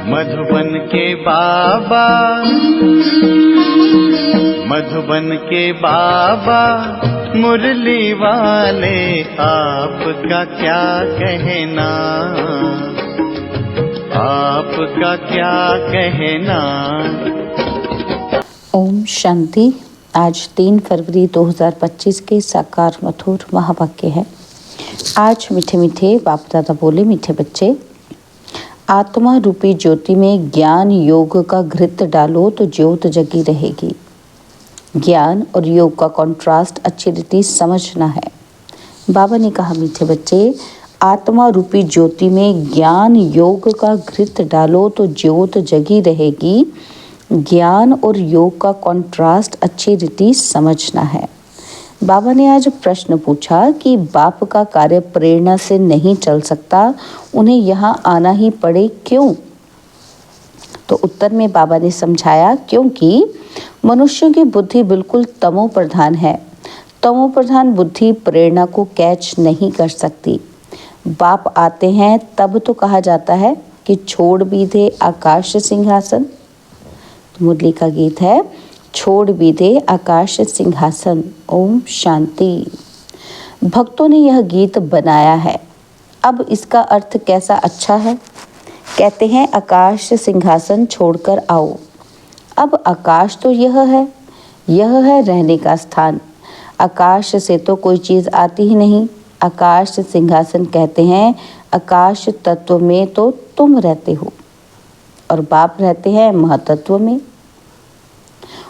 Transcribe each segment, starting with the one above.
मधुबन के बाबा, मधुबन के बाबा मुरली वाले, आपका क्या कहना, आपका क्या कहना। ओम शांति। आज 3 फरवरी 2025 के साकार मधुर महावाक्य है। आज मीठे मीठे बाप दादा बोले, मीठे बच्चे, आत्मा रूपी ज्योति में ज्ञान योग का घृत डालो तो ज्योत जगी रहेगी। ज्ञान और योग का कॉन्ट्रास्ट अच्छी रीति समझना है। बाबा ने कहा, मीठे बच्चे, आत्मा रूपी ज्योति में ज्ञान योग का घृत डालो तो ज्योत जगी रहेगी। ज्ञान और योग का कॉन्ट्रास्ट अच्छी रीति समझना है। बाबा ने आज प्रश्न पूछा कि बाप का कार्य प्रेरणा से नहीं चल सकता, उन्हें यहाँ आना ही पड़े, क्यों? तो उत्तर में बाबा ने समझाया, क्योंकि मनुष्य की बुद्धि बिल्कुल तमो प्रधान है। तमो प्रधान बुद्धि प्रेरणा को कैच नहीं कर सकती। बाप आते हैं तब तो कहा जाता है कि छोड़ भी दे आकाश सिंहासन। मुरली का गीत है, छोड़ भी दे आकाश सिंहासन। ओम शांति। भक्तों ने यह गीत बनाया है। अब इसका अर्थ कैसा अच्छा है। कहते हैं, आकाश सिंहासन छोड़कर आओ। अब आकाश तो यह है रहने का स्थान। आकाश से तो कोई चीज़ आती ही नहीं। आकाश सिंहासन कहते हैं, आकाश तत्व में तो तुम रहते हो और बाप रहते हैं महतत्व में।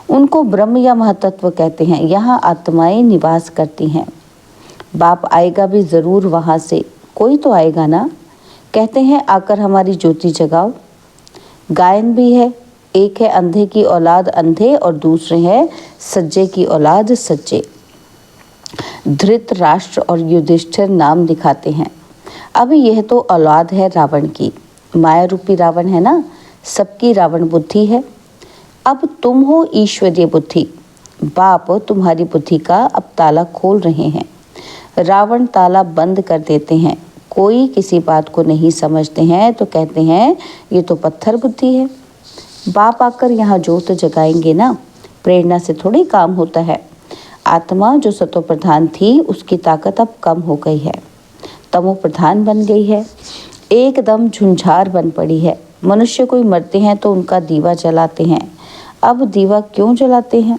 उनको ब्रह्म या महतत्व कहते हैं। यहाँ आत्माएं निवास करती हैं। बाप आएगा भी ज़रूर वहाँ से, कोई तो आएगा ना। कहते हैं, आकर हमारी ज्योति जगाओ। गायन भी है, एक है अंधे की औलाद अंधे और दूसरे हैं सज्जे की औलाद सज्जे। धृतराष्ट्र और युधिष्ठिर नाम दिखाते हैं। अब यह तो औलाद है रावण की, माया रूपी रावण है ना, सबकी रावण बुद्धि है। अब तुम हो ईश्वरीय बुद्धि। बाप तुम्हारी बुद्धि का अब ताला खोल रहे हैं। रावण ताला बंद कर देते हैं। कोई किसी बात को नहीं समझते हैं तो कहते हैं ये तो पत्थर बुद्धि है। बाप आकर यहाँ ज्योत जगाएंगे ना। प्रेरणा से थोड़ी काम होता है। आत्मा जो सतो प्रधान थी उसकी ताकत अब कम हो गई है, तमो प्रधान बन गई है, एकदम झुंझार बन पड़ी है। मनुष्य कोई मरते हैं तो उनका दीवा जलाते हैं। अब दीवा क्यों जलाते हैं?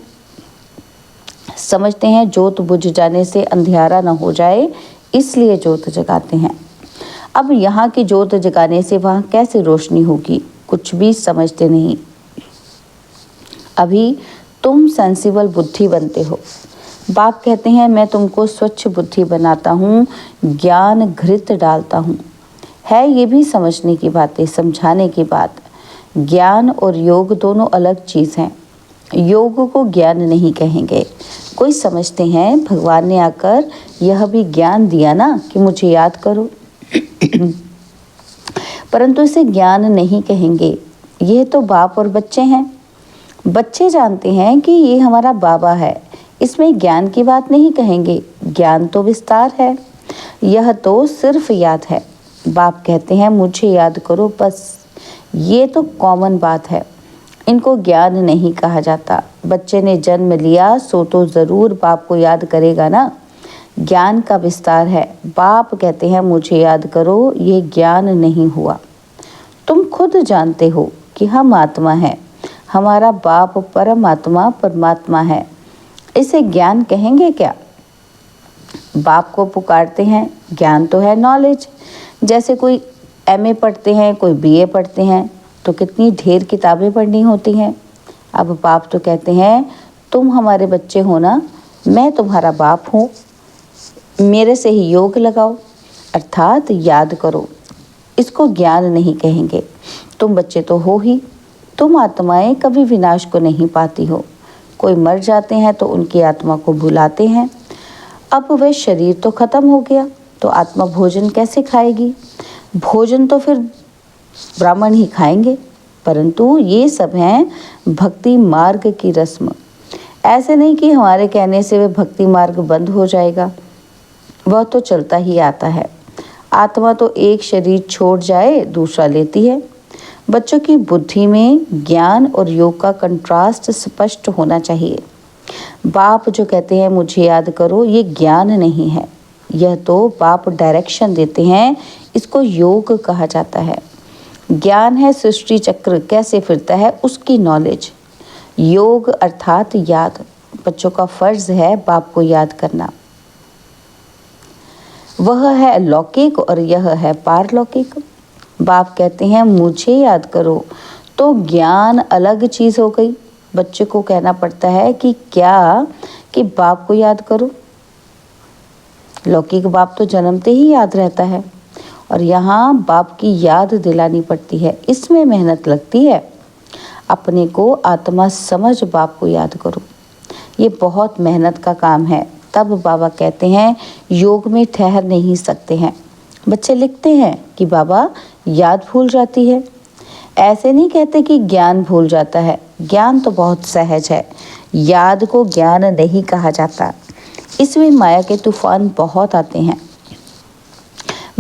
समझते हैं ज्योत बुझ जाने से अंधियारा न हो जाए, इसलिए ज्योत जगाते हैं। अब यहाँ की ज्योत जगाने से वहाँ कैसे रोशनी होगी, कुछ भी समझते नहीं। अभी तुम सेंसिबल बुद्धि बनते हो। बाप कहते हैं, मैं तुमको स्वच्छ बुद्धि बनाता हूँ, ज्ञान घृत डालता हूँ। है ये भी समझने की बातें, समझाने की बात। ज्ञान और योग दोनों अलग चीज़ हैं। योग को ज्ञान नहीं कहेंगे। कोई समझते हैं भगवान ने आकर यह भी ज्ञान दिया ना कि मुझे याद करो परंतु इसे ज्ञान नहीं कहेंगे। यह तो बाप और बच्चे हैं। बच्चे जानते हैं कि ये हमारा बाबा है, इसमें ज्ञान की बात नहीं कहेंगे। ज्ञान तो विस्तार है, यह तो सिर्फ याद है। बाप कहते हैं मुझे याद करो बस। ये तो कॉमन बात है, इनको ज्ञान नहीं कहा जाता। बच्चे ने जन्म लिया सो तो ज़रूर बाप को याद करेगा ना। ज्ञान का विस्तार है। बाप कहते हैं मुझे याद करो, ये ज्ञान नहीं हुआ। तुम खुद जानते हो कि हम आत्मा हैं, हमारा बाप परमात्मा परमात्मा है। इसे ज्ञान कहेंगे क्या? बाप को पुकारते हैं, ज्ञान तो है नॉलेज। जैसे कोई एमए पढ़ते हैं, कोई बीए पढ़ते हैं तो कितनी ढेर किताबें पढ़नी होती हैं। अब बाप तो कहते हैं तुम हमारे बच्चे हो ना, मैं तुम्हारा बाप हूँ, मेरे से ही योग लगाओ, अर्थात याद करो। इसको ज्ञान नहीं कहेंगे। तुम बच्चे तो हो ही। तुम आत्माएं कभी विनाश को नहीं पाती हो। कोई मर जाते हैं तो उनकी आत्मा को भुलाते हैं। अब वह शरीर तो खत्म हो गया तो आत्मा भोजन कैसे खाएगी? भोजन तो फिर ब्राह्मण ही खाएंगे। परंतु ये सब हैं भक्ति मार्ग की रस्म। ऐसे नहीं कि हमारे कहने से वह भक्ति मार्ग बंद हो जाएगा, वह तो चलता ही आता है। आत्मा तो एक शरीर छोड़ जाए दूसरा लेती है। बच्चों की बुद्धि में ज्ञान और योग का कंट्रास्ट स्पष्ट होना चाहिए। बाप जो कहते हैं मुझे याद करो, ये ज्ञान नहीं है, यह तो बाप डायरेक्शन देते हैं, इसको योग कहा जाता है। ज्ञान है सृष्टि चक्र कैसे फिरता है उसकी नॉलेज। योग अर्थात याद। बच्चों का फर्ज है बाप को याद करना। वह है लौकिक और यह है पारलौकिक। बाप कहते हैं मुझे याद करो, तो ज्ञान अलग चीज हो गई। बच्चे को कहना पड़ता है कि क्या, कि बाप को याद करो। लौकिक बाप तो जन्मते ही याद रहता है, और यहाँ बाप की याद दिलानी पड़ती है, इसमें मेहनत लगती है। अपने को आत्मा समझ बाप को याद करो, ये बहुत मेहनत का काम है। तब बाबा कहते हैं योग में ठहर नहीं सकते हैं। बच्चे लिखते हैं कि बाबा याद भूल जाती है। ऐसे नहीं कहते कि ज्ञान भूल जाता है, ज्ञान तो बहुत सहज है, याद को ज्ञान नहीं कहा जाता। इसमें माया के तूफान बहुत आते हैं।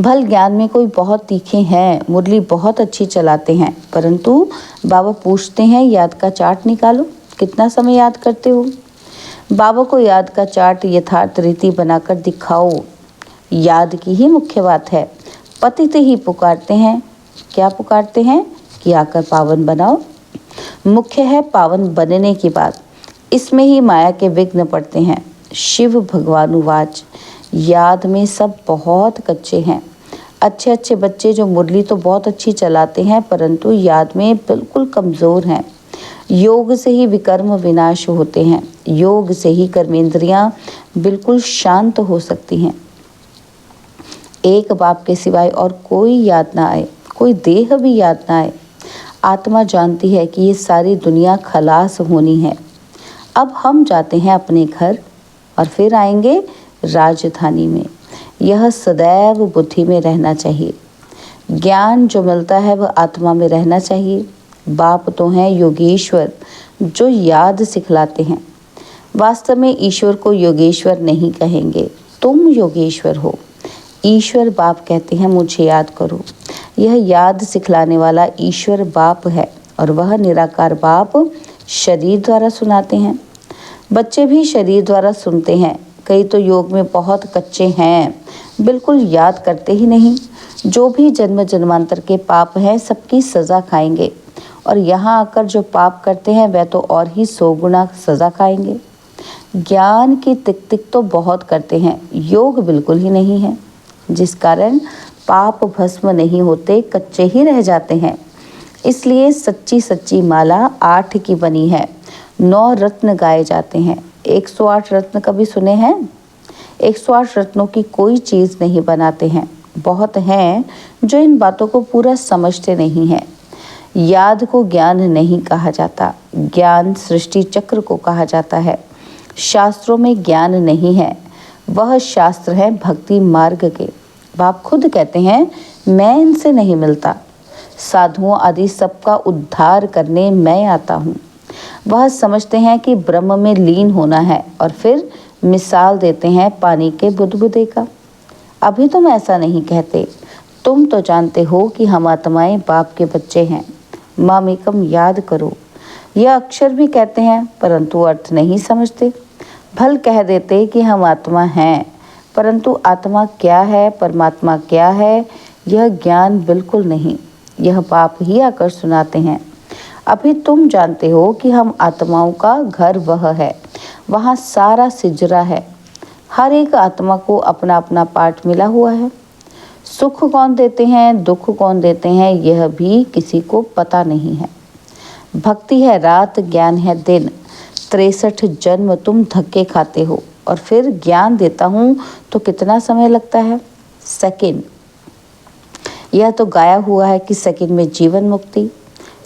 भल ज्ञान में कोई बहुत तीखे हैं, मुरली बहुत अच्छी चलाते हैं, परंतु बाबा पूछते हैं याद का चार्ट निकालो, कितना समय याद करते हो। बाबा को याद का चार्ट यथार्थ रीति बनाकर दिखाओ। याद की ही मुख्य बात है। पतित ही पुकारते हैं, क्या पुकारते हैं कि आकर पावन बनाओ। मुख्य है पावन बनने की बात, इसमें ही माया के विघ्न पड़ते हैं। शिव भगवानुवाच, याद में सब बहुत कच्चे हैं। अच्छे अच्छे बच्चे जो मुरली तो बहुत अच्छी चलाते हैं, परंतु याद में बिल्कुल कमज़ोर हैं। योग से ही विकर्म विनाश होते हैं, योग से ही कर्मेंद्रियां बिल्कुल शांत हो सकती हैं। एक बाप के सिवाय और कोई याद ना आए, कोई देह भी याद ना आए। आत्मा जानती है कि ये सारी दुनिया खलास होनी है। अब हम जाते हैं अपने घर और फिर आएंगे राजधानी में। यह सदैव बुद्धि में रहना चाहिए। ज्ञान जो मिलता है वह आत्मा में रहना चाहिए। बाप तो हैं योगेश्वर, जो याद सिखलाते हैं। वास्तव में ईश्वर को योगेश्वर नहीं कहेंगे, तुम योगेश्वर हो। ईश्वर बाप कहते हैं मुझे याद करो। यह याद सिखलाने वाला ईश्वर बाप है, और वह निराकार बाप शरीर द्वारा सुनाते हैं। बच्चे भी शरीर द्वारा सुनते हैं। कई तो योग में बहुत कच्चे हैं, बिल्कुल याद करते ही नहीं। जो भी जन्म जन्मांतर के पाप हैं सबकी सज़ा खाएंगे, और यहाँ आकर जो पाप करते हैं वह तो और ही 100 गुना सज़ा खाएंगे। ज्ञान की तिक तिक तो बहुत करते हैं, योग बिल्कुल ही नहीं है, जिस कारण पाप भस्म नहीं होते, कच्चे ही रह जाते हैं। इसलिए सच्ची सच्ची माला 8 की बनी है। 9 रत्न गाए जाते हैं। 108 रत्न कभी सुने हैं? 108 रत्नों की कोई चीज़ नहीं बनाते हैं। बहुत हैं जो इन बातों को पूरा समझते नहीं हैं। याद को ज्ञान नहीं कहा जाता, ज्ञान सृष्टि चक्र को कहा जाता है। शास्त्रों में ज्ञान नहीं है, वह शास्त्र है भक्ति मार्ग के। बाप खुद कहते हैं मैं इनसे नहीं मिलता, साधुओं आदि सबका उद्धार करने मैं आता हूँ। वह समझते हैं कि ब्रह्म में लीन होना है, और फिर मिसाल देते हैं पानी के बुदबुदे का। अभी तुम ऐसा नहीं कहते, तुम तो जानते हो कि हम आत्माएं बाप के बच्चे हैं। मामेकम याद करो, यह अक्षर भी कहते हैं परंतु अर्थ नहीं समझते। भल कह देते कि हम आत्मा हैं, परंतु आत्मा क्या है, परमात्मा क्या है, यह ज्ञान बिल्कुल नहीं। यह बाप ही आकर सुनाते हैं। अभी तुम जानते हो कि हम आत्माओं का घर वह है, वहाँ सारा सिजरा है। हर एक आत्मा को अपना अपना पार्ट मिला हुआ है। सुख कौन देते हैं, दुख कौन देते हैं, यह भी किसी को पता नहीं है। भक्ति है रात, ज्ञान है दिन। 63 जन्म तुम धक्के खाते हो, और फिर ज्ञान देता हूँ तो कितना समय लगता है? सेकंड। यह तो गाया हुआ है कि सेकंड में जीवन मुक्ति।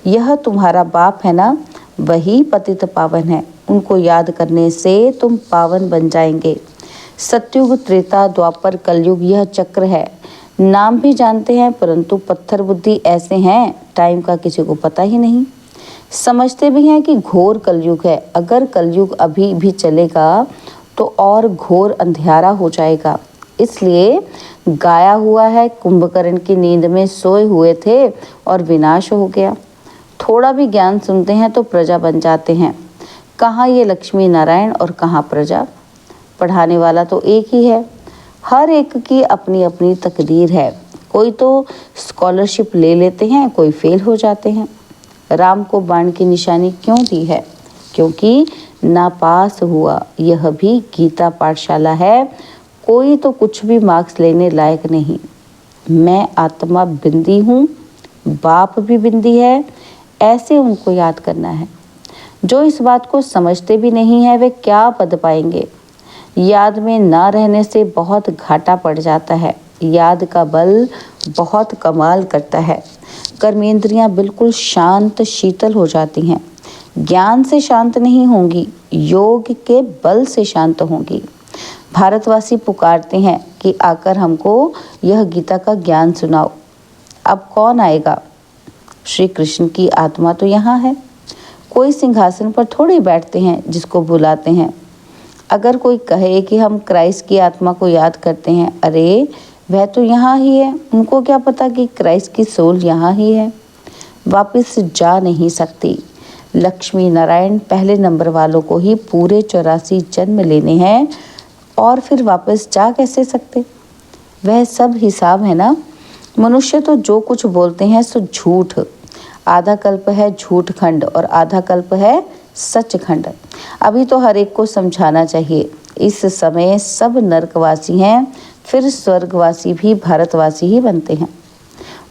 यह तुम्हारा बाप है ना, वही पतित पावन है। उनको याद करने से तुम पावन बन जाएंगे। सतयुग, त्रेता, द्वापर, कलयुग यह चक्र है। नाम भी जानते हैं परंतु पत्थर बुद्धि ऐसे हैं, टाइम का किसी को पता ही नहीं। समझते भी हैं कि घोर कलयुग है। अगर कलयुग अभी भी चलेगा तो और घोर अंधियारा हो जाएगा। इसलिए गाया हुआ है, कुंभकर्ण की नींद में सोए हुए थे और विनाश हो गया। थोड़ा भी ज्ञान सुनते हैं तो प्रजा बन जाते हैं। कहाँ ये लक्ष्मी नारायण और कहाँ प्रजा। पढ़ाने वाला तो एक ही है। हर एक की अपनी अपनी तकदीर है। कोई तो स्कॉलरशिप ले लेते हैं, कोई फेल हो जाते हैं। राम को बाण की निशानी क्यों दी है? क्योंकि नापास हुआ। यह भी गीता पाठशाला है। कोई तो कुछ भी मार्क्स लेने लायक नहीं। मैं आत्मा बिंदी हूँ, बाप भी बिंदी है, ऐसे उनको याद करना है। जो इस बात को समझते भी नहीं है वे क्या पद पाएंगे। याद में ना रहने से बहुत घाटा पड़ जाता है। याद का बल बहुत कमाल करता है। कर्मेंद्रियां बिल्कुल शांत शीतल हो जाती हैं। ज्ञान से शांत नहीं होंगी, योग के बल से शांत होंगी। भारतवासी पुकारते हैं कि आकर हमको यह गीता का ज्ञान सुनाओ। अब कौन आएगा? श्री कृष्ण की आत्मा तो यहाँ है। कोई सिंहासन पर थोड़े बैठते हैं जिसको बुलाते हैं। अगर कोई कहे कि हम क्राइस्ट की आत्मा को याद करते हैं, अरे वह तो यहाँ ही है, उनको क्या पता कि क्राइस्ट की सोल यहाँ ही है। वापस जा नहीं सकती। लक्ष्मी नारायण पहले नंबर वालों को ही पूरे 84 जन्म लेने हैं और फिर वापस जा कैसे सकते? वह सब हिसाब है ना। मनुष्य तो जो कुछ बोलते हैं सो झूठ। आधा कल्प है झूठ खंड और आधा कल्प है सच खंड। अभी तो हर एक को समझाना चाहिए। इस समय सब नरकवासी हैं, फिर स्वर्गवासी भी भारतवासी ही बनते हैं।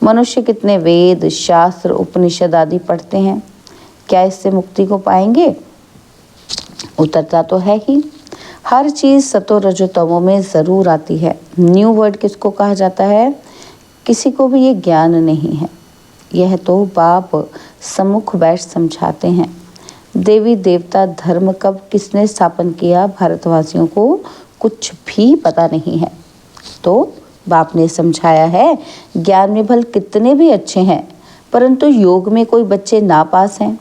मनुष्य कितने वेद, शास्त्र, उपनिषद आदि पढ़ते हैं, क्या इससे मुक्ति को पाएंगे? उतरता तो है ही। हर चीज सतो रजो तमो में जरूर आती है। न्यू वर्ड किसको कहा जाता है? किसी को भी ये ज्ञान नहीं है। यह तो बाप सम्मुख बैठ समझाते हैं। देवी देवता धर्म कब किसने स्थापन किया, भारतवासियों को कुछ भी पता नहीं है। तो बाप ने समझाया है। ज्ञान में भल कितने भी अच्छे हैं, परंतु योग में कोई बच्चे नापास हैं।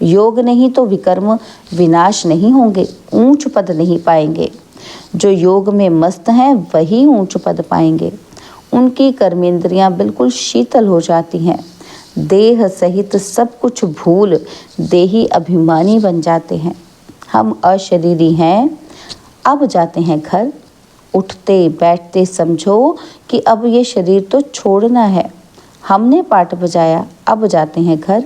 योग नहीं तो विकर्म विनाश नहीं होंगे, ऊंच पद नहीं पाएंगे। जो योग में मस्त हैं वही ऊंच पद पाएंगे। उनकी कर्मेंद्रियां बिल्कुल शीतल हो जाती हैं। देह सहित सब कुछ भूल देही अभिमानी बन जाते हैं। हम अशरीरी हैं, अब जाते हैं घर। उठते बैठते समझो कि अब ये शरीर तो छोड़ना है। हमने पाठ बजाया, अब जाते हैं घर।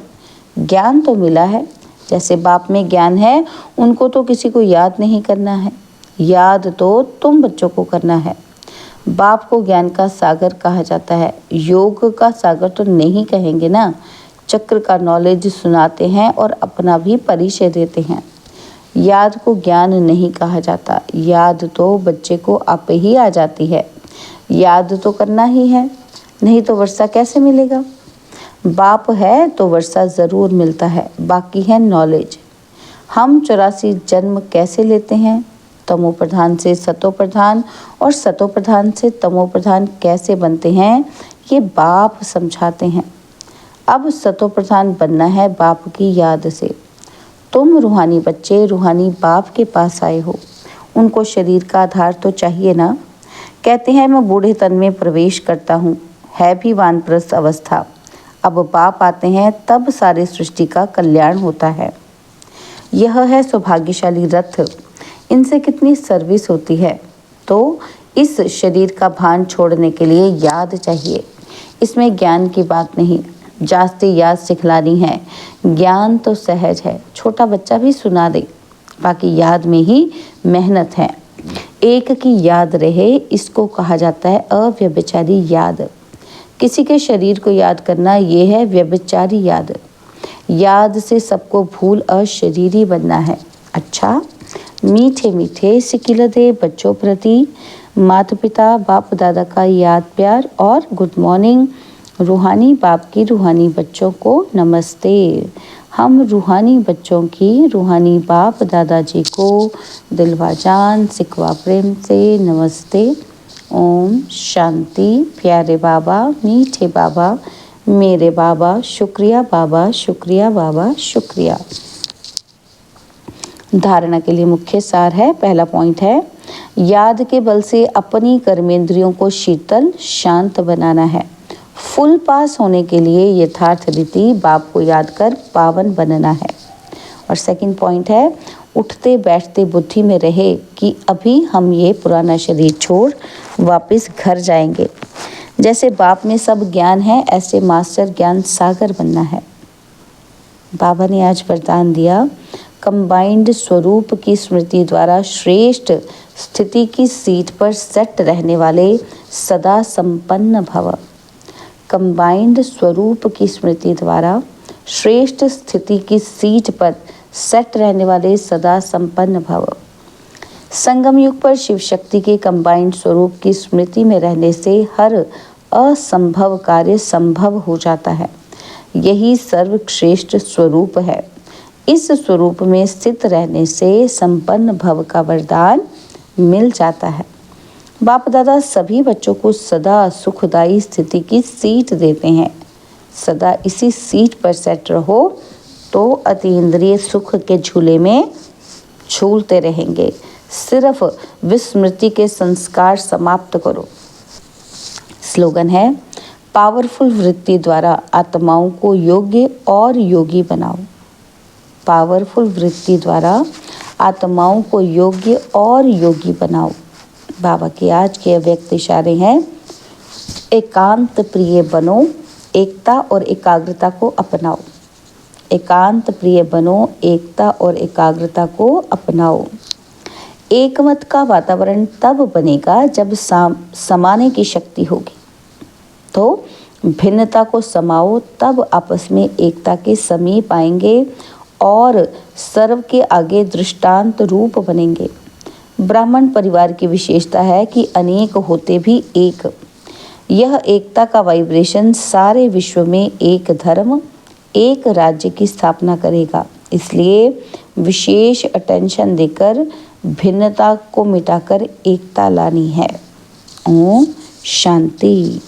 ज्ञान तो मिला है। जैसे बाप में ज्ञान है, उनको तो किसी को याद नहीं करना है। याद तो तुम बच्चों को करना है। बाप को ज्ञान का सागर कहा जाता है। योग का सागर तो नहीं कहेंगे ना। चक्र का नॉलेज सुनाते हैं और अपना भी परिचय देते हैं। याद को ज्ञान नहीं कहा जाता। याद तो बच्चे को आप ही आ जाती है। याद तो करना ही है, नहीं तो वर्षा कैसे मिलेगा? बाप है तो वर्षा ज़रूर मिलता है, बाकी है नॉलेज। हम 84 जन्म कैसे लेते हैं? तमो प्रधान से सतो प्रधान और सतो प्रधान से तमो प्रधान कैसे बनते हैं, ये बाप समझाते हैं। अब सतो प्रधान बनना है बाप की याद से। तुम रूहानी बच्चे रूहानी बाप के पास आए हो, उनको शरीर का आधार तो चाहिए ना। कहते हैं मैं बूढ़े तन में प्रवेश करता हूँ, है भी वानप्रस्थ अवस्था। अब बाप आते हैं तब सारे सृष्टि का कल्याण होता है। यह है सौभाग्यशाली रथ। इनसे कितनी सर्विस होती है। तो इस शरीर का भान छोड़ने के लिए याद चाहिए। इसमें ज्ञान की बात नहीं, जास्ती याद सिखलानी है। ज्ञान तो सहज है, छोटा बच्चा भी सुना दे, बाकी याद में ही मेहनत है। एक की याद रहे, इसको कहा जाता है अव्यभिचारी याद। किसी के शरीर को याद करना ये है व्यभिचारी याद। याद से सबको भूल अशरीरी बनना है। अच्छा, मीठे मीठे सिकिलदे बच्चों प्रति माता पिता बाप दादा का याद प्यार और गुड मॉर्निंग। रूहानी बाप की रूहानी बच्चों को नमस्ते। हम रूहानी बच्चों की रूहानी बाप दादाजी को दिलवा जान सिकवा प्रेम से नमस्ते। ओम शांति। प्यारे बाबा, मीठे बाबा, मेरे बाबा, शुक्रिया बाबा, शुक्रिया बाबा, शुक्रिया। धारणा के लिए मुख्य सार है। पहला पॉइंट है, याद के बल से अपनी कर्मेंद्रियों को शीतल शांत बनाना है। फुल पास होने के लिए यथार्थ रीति बाप को याद कर पावन बनना है। और सेकंड पॉइंट है, उठते बैठते बुद्धि में रहे कि अभी हम ये पुराना शरीर छोड़ वापस घर जाएंगे। जैसे बाप में सब ज्ञान है, ऐसे मास्टर ज्ञान सागर बनना है। बाबा ने आज वरदान दिया, कंबाइंड स्वरूप की स्मृति द्वारा श्रेष्ठ स्थिति की सीट पर सेट रहने वाले सदा संपन्न भव। कंबाइंड स्वरूप की स्मृति द्वारा श्रेष्ठ स्थिति की सीट पर सेट रहने वाले सदा संपन्न भव। संगम युग पर शिव शक्ति के कंबाइंड स्वरूप की स्मृति में रहने से हर असंभव कार्य संभव हो जाता है। यही सर्वश्रेष्ठ स्वरूप है। इस स्वरूप में स्थित रहने से संपन्न भव का वरदान मिल जाता है। बाप दादा सभी बच्चों को सदा सुखदायी स्थिति की सीट देते हैं। सदा इसी सीट पर सेट रहो तो अतीन्द्रिय सुख के झूले में झूलते रहेंगे। सिर्फ विस्मृति के संस्कार समाप्त करो। स्लोगन है, पावरफुल वृत्ति द्वारा आत्माओं को योग्य और योगी बनाओ। पावरफुल वृत्ति द्वारा आत्माओं को योग्य और योगी बनाओ। बाबा के आज के अव्यक्त इशारे हैं, एकांत प्रिय बनो, एकता और एकाग्रता को अपनाओ। एकांत प्रिय बनो, एकता और एकाग्रता को अपनाओ। एकमत का वातावरण तब बनेगा जब समाने की शक्ति होगी। तो भिन्नता को समाओ, तब आपस में एकता के समीप आएंगे और सर्व के आगे दृष्टांत रूप बनेंगे। ब्राह्मण परिवार की विशेषता है कि अनेक होते भी एक। यह एकता का वाइब्रेशन सारे विश्व में एक धर्म, एक राज्य की स्थापना करेगा। इसलिए विशेष अटेंशन देकर भिन्नता को मिटाकर एकता लानी है। ओम शांति।